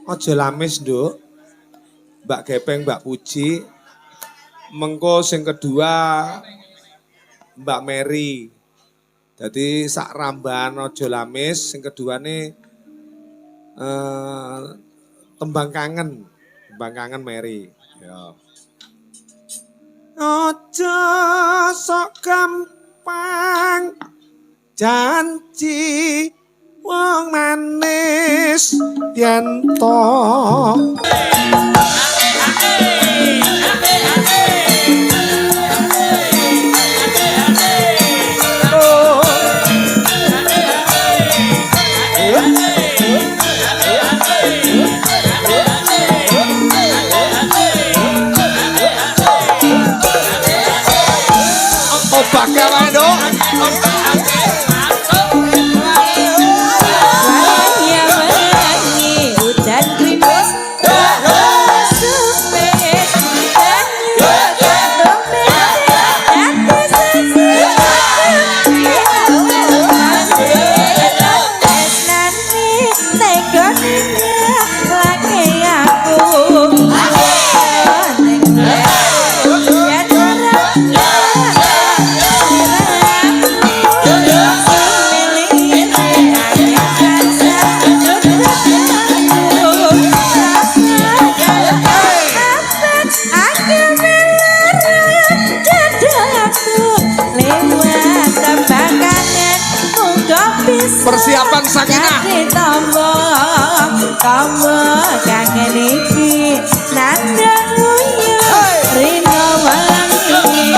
Aja lamis, Nduk. Mbak Gepeng, Mbak Puji. Mengko sing kedua Mbak Mary. Jadi sak rambahan aja lamis, sing keduane tembang kangen Mary. Ya. Aja sok gampang janji wong manis yen to obake wae nduk persiapan sakinah tombo kangen iki nandang nguyu rino wangi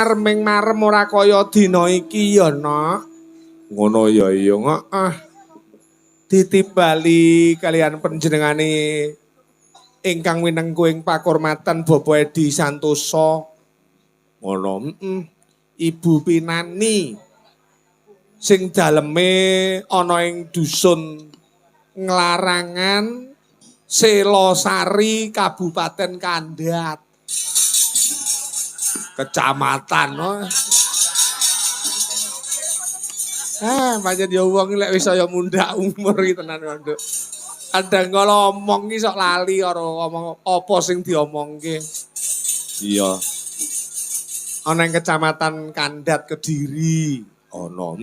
marming marem ora kaya dina iki ya nak ngono ya iya heeh ditibali kalian panjenengane ingkang winengku ing pakurmatan Bapak Edi Santoso ngono Ibu Pinani sing daleme ana ing dusun Nglarangan Selosari Kabupaten Kandat kecamatan pancen ya wong lek wis saya mundak umur iki tenan nduk kadang kala omong iki sok lali karo omong apa sing diomongke iya ana ing kecamatan Kandat Kediri ana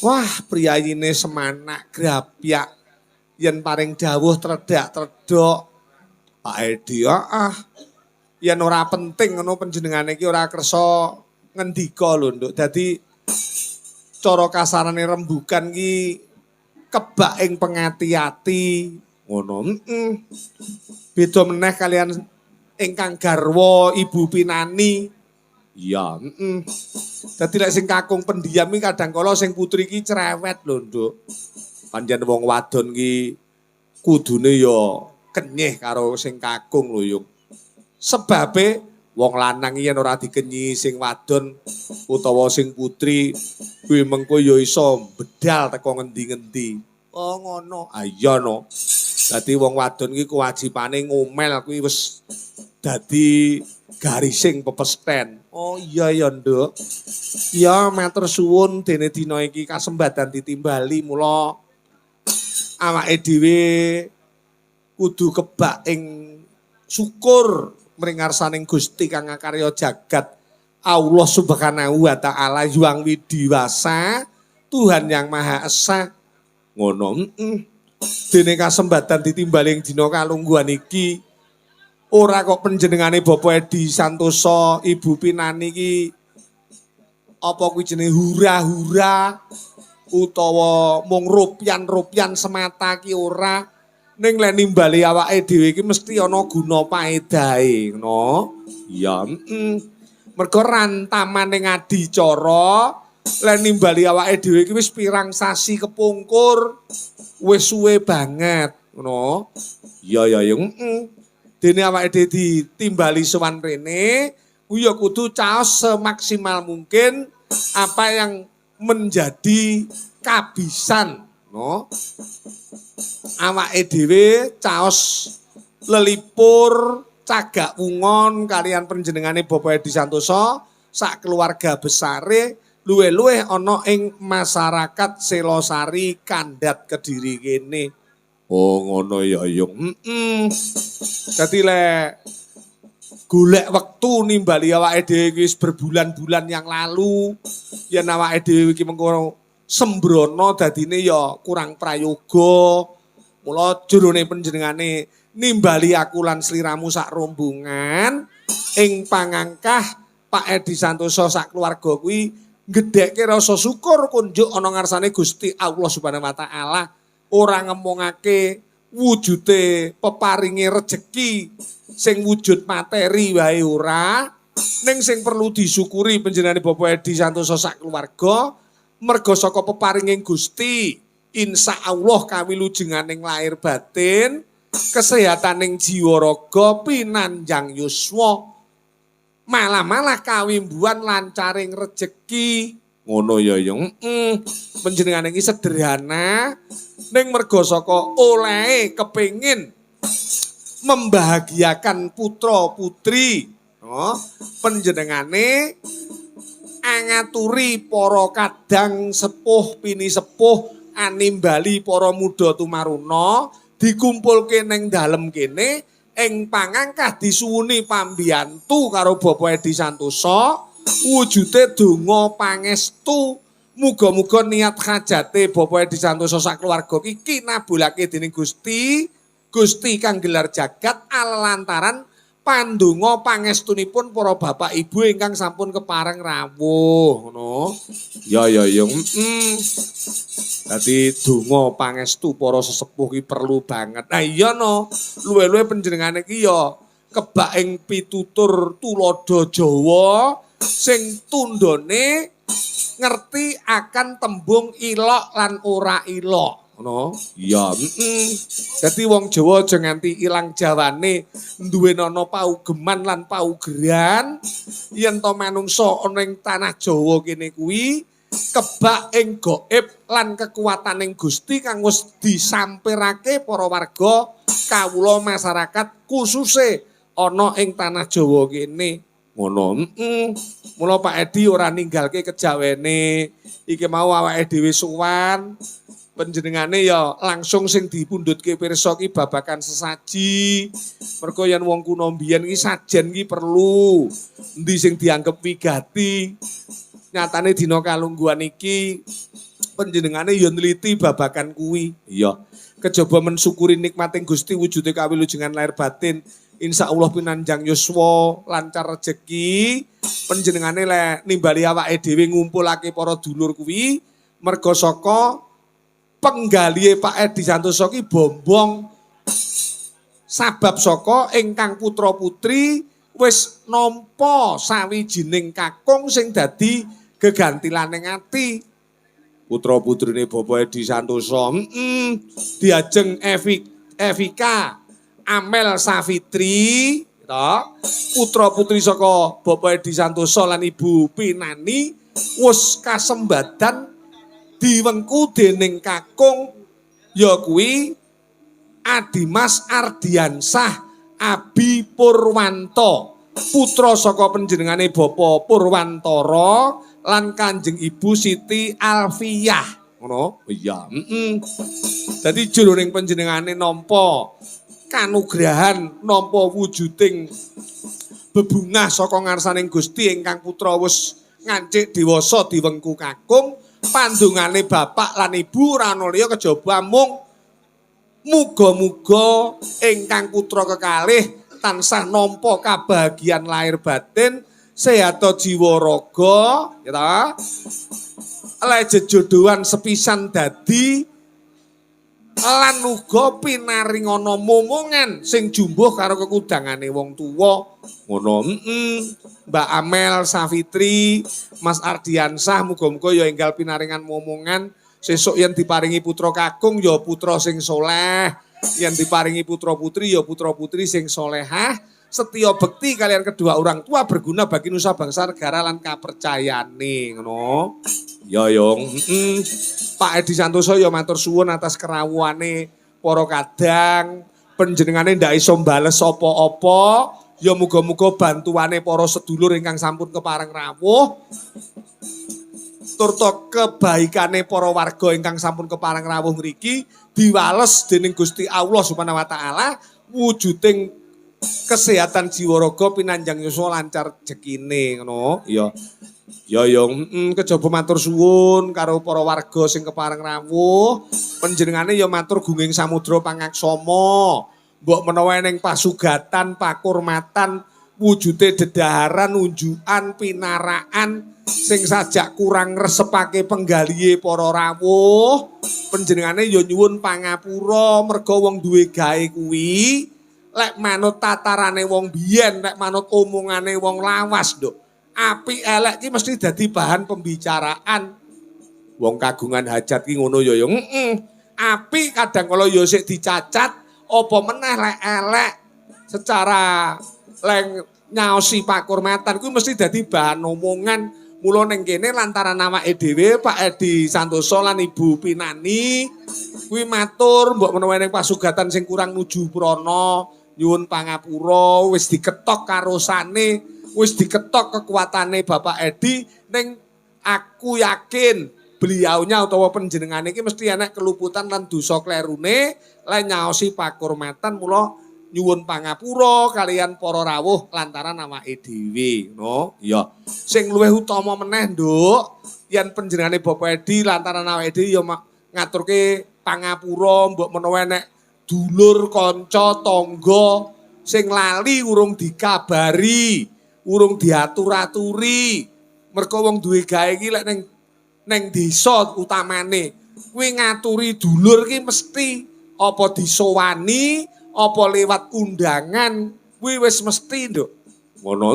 wah priyayine semanak grapyak yen paring dawuh tredak-tredok Pak Edi yen ora penting ngono panjenengane iki ora kersa ngendika lho nduk. Dadi cara kasarane rembugan ki kebak ing pengati-ati ngono. Beda meneh kalian ingkang garwa Ibu Pinani. Iya, Dadi lek sing kakung pendiam iki kadang kala sing putri iki cerewet lho, Nduk. Panjen wong wadon ki kudune ya kenyih karo sing kakung lho, Yung. Sebabe wong lanang yen ora dikenyi sing wadon utawa sing putri kuwi mengko ya iso bedal teko ngendi-ngendi. Oh ngono. Ah iya no. Dadi wong wadon ki kewajibane ngomel kuwi wis dadi garising pepesten. Oh iya ya, Nduk. Ya matur suwun dene dina iki kasembadan ditimbali mula awake dhewe kudu kebak ing syukur mringarsaning Gusti kang ngakarya jagat Allah Subhanahu wa taala Hyang Widiwasa Tuhan yang Maha Esa ngono. Dene kasembadan ditimbali ing dina kalungguhan iki ora kok panjenengane Bapak Edi Santosa Ibu Pinani iki apa kuwi jenenge hura-hura utawa mung rupyan-rupyan semata ki ora ning lek nimbali awake dhewe iki mesti ana guna paedahe ngono. Iya, mergo rantamane adicara lek nimbali awake dhewe iki wis pirang sasi kepungkur wis suwe banget ngono. Iya ya yung dene awake dhewe ditimbali sowan rene kuwi ya kudu caos semaksimal mungkin apa yang menjadi kabisan no. Awake dhewe caos lelipur cagak ungon kalian panjenengane Bapak Edi Santosa sak keluarga besare luwih-luwih ana ing masyarakat Selosari Kandat Kediri kene. Oh ngono ya Yung. Dadi lek golek wektu nimbali awake dhewe wis berbulan-bulan yang lalu yen awake dhewe iki mengko sembrono dadine ya kurang prayoga. Mula jurone panjenengane nimbali aku lan sliramu sak rombongan ing pangangkah Pak Edi Santosa sak keluarga kuwi gedhekke rasa syukur kunjuk ana ngarsane Gusti Allah Subhanahu wa taala. Ora ngomongake wujude peparinge rejeki sing wujud materi wae ora ning sing perlu disyukuri panjenengane Bapak Edi Santosa sak keluarga merga saka peparinging Gusti insyaallah kawilujenganing lahir batin kesehataning jiwa raga pinanjang yuswa malah-malah kawimbuan lancaring rejeki ngono ya Yung. Panjenengane iki sederhana ning merga saka olehe kepengin membahagiakan putra putri oh, panjenengane angaturi para kadang sepuh pini sepuh animbali para muda tumaruna dikumpulke ning dalem kene ing pangangkah disuwuni pambiyantu karo Bapak Edi Santosa wujude donga pangestu muga-muga niat hajate Bapak Edi Santosa sak keluarga iki kinabulake dening Gusti kang gelar jagat alantaran pandonga pangestunipun para bapak ibu ingkang sampun kepareng rawuh ngono. Ya Yung. Dadi donga pangestu para sesepuh iki perlu banget. Nah iya no, luwe-luwe panjenengane iki ya kebak ing pitutur tuladha Jawa sing tundhone ngerti akan tembung ilok lan ora ilok ngono. Iya, Dadi wong Jawa aja nganti ilang jawane duwenono paugeman lan paugeran yen to manungsa ana ing tanah Jawa kene kuwi kebak ing gaib lan kekuwataning Gusti kang wis disampirake para warga kawula masyarakat kususe ana ing tanah Jawa kene. Ngono. Mula Pak Edi ora ninggalke kejawene. Iki mau awake dhewe sowan panjenengane ya langsung sing dipundhutke pirsa ki babakan sesaji. Mergo yen wong kuno mbiyen ki sajen ki perlu endi sing dianggep wigati. Nyatane dina kalungguhan iki panjenengane ya nliti babakan kuwi. Iya. Kejaba mensyukuri nikmating Gusti wujude kawilujengan lahir batin. Insyaallah pinanjang yuswa lancar rejeki panjenengane le nimbali awake dhewe ngumpulake para dulur kuwi merga saka penggalihe Pak Edi Santoso ki bombong sabab saka ingkang putra-putri wis nampa sawijining kakung sing dadi gegantilaning ati. Putra-putrine Bapak Edi Santoso, diajeng Evika Amel Safitri, putra-putri saka Bapak Edi Santoso lan Ibu Pinani wis kasembadan diwengku dening kakung ya kuwi Adimas Ardiansah Abi Purwanto, putra saka panjenengane Bapak Purwantara lan Kanjeng Ibu Siti Alfiyah. Ngono? Iya, Dadi jroning panjenengane nampa kanugrahan nampa wujuding bebungah saka ngarsaning Gusti ingkang putra wis ngancik dewasa diwengku kakung, pandungane bapak lan ibu ora ana liya kejaba mung muga-muga ingkang putra kekalih tansah nampa kabahagiaan lahir batin, sehat jiwa raga, ya ta? Lek jejodohan sepisan dadi lan uga pinaringana momongan sing jumbuh karo kekudangane wong tuwa. Ngono, Mbak Amel Safitri, Mas Ardiansah, muga-muga ya enggal pinaringan momongan. Sesuk yen diparingi putra kakung ya putra sing soleh, yen diparingi putra putri ya putra putri sing solehah, setia bekti kalian kedua orang tua, berguna bagi nusa bangsa negara lan kapercayaane, ngono. Ya Yong, Pak Edi Santoso ya matur suwun atas kerawuane para kadang, panjenengane ndak iso mbales apa-apa, ya muga-muga bantuane para sedulur ingkang sampun kepareng rawuh. Turta kebaikane para warga ingkang sampun kepareng rawuh mriki diwales dening Gusti Allah Subhanahu wa taala, wujuding kesehatan jiwa raga pinanjang yuswa lancar jekine, ngono. Iya. Ya Yong, kejaba matur suwun karo para warga sing kepareng rawuh. Panjenengane ya matur gunging samudra pangaksama. Mbok menawa ning pasugatan, pakurmatan, wujude dedaharan, unjukan, pinaraan sing sajak kurang ngresepake penggalihe para rawuh, panjenengane ya nyuwun pangapura merga wong duwe gawe kuwi lek manut tatarane wong biyen, lek manut omongane wong lawas, Nduk. Apik elek ki mesti dadi bahan pembicaraan. Wong kagungan hajat ki ngono ya, apik kadang kala ya sik dicacat, apa meneh lek elek secara leng nyaosi pakurmatan kuwi mesti dadi bahan omongan. Mula ning kene lantaran awake dhewe Pak Edi Santoso lan Ibu Pinani kuwi matur mbok menawa ning pasugatan sing kurang nuju prana nyuwun pangapura, wis diketok karosane, wis diketok kekuatane Bapak Edi, ning aku yakin beliaunya utawa panjenengane iki mesti enek keluputan lan dosa klerune lan nyaosi pakurmatan, mula nyuwun pangapura kalian para rawuh lantaran awake dhewe, no? Iya. Sing luwih utama meneh, Nduk, yen panjenengane Bapak Edi lantaran awake dhewe ya ngaturke pangapura mbok menawa enek dulur kanca tangga sing lali urung dikabari, urung diatur-aturi. Mergo wong duwe gawe iki lek ning desa utamane kuwi ngaturi dulur ki mesti apa disowani apa lewat undangan kuwi wis mesti, Nduk. Ngono,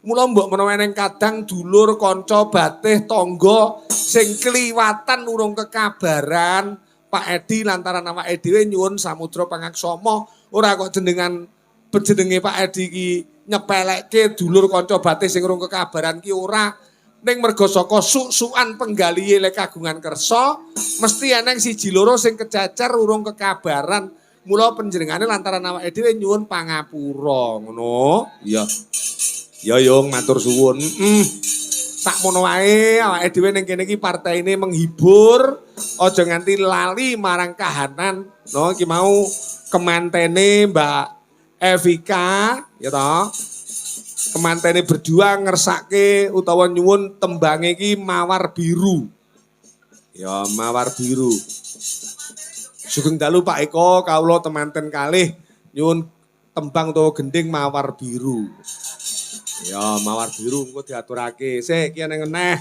mula mbok menawa ning kadang dulur kanca batih tangga sing kliwatan urung kekabaran Pak Edi lantaran awake dhewe nyuwun samudra pangaksama, ora kok jenengan jenenge Pak Edi iki nyepelekke dulur kanca batih sing urung kekabaran ki ora, ning merga saka suk-sukan penggalihe lek kagungan kersa mesti eneng siji loro sing kecacer urung kekabaran. Mula panjenengane lantaran awake dhewe nyuwun pangapura, ngono. Iya. Ya Yung matur suwun. Sakmono wae awake dhewe ning kene iki partaine menghibur, aja nganti lali marang kahanan. No, iki mau kemantene Mbak Evika, ya toh. Kemantene berdua ngersake utawa nyuwun tembange iki mawar biru. Ya, mawar biru. Sugeng dalu Pak Eko, kawula temanten kalih nyuwun tembang utawa gending mawar biru. Ya, mawar biru engko diaturake. Sik ki eneng eneh.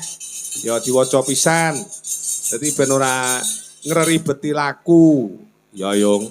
Ya diwaca pisan. Dadi ben ora ngreribeti laku. Ya Yung.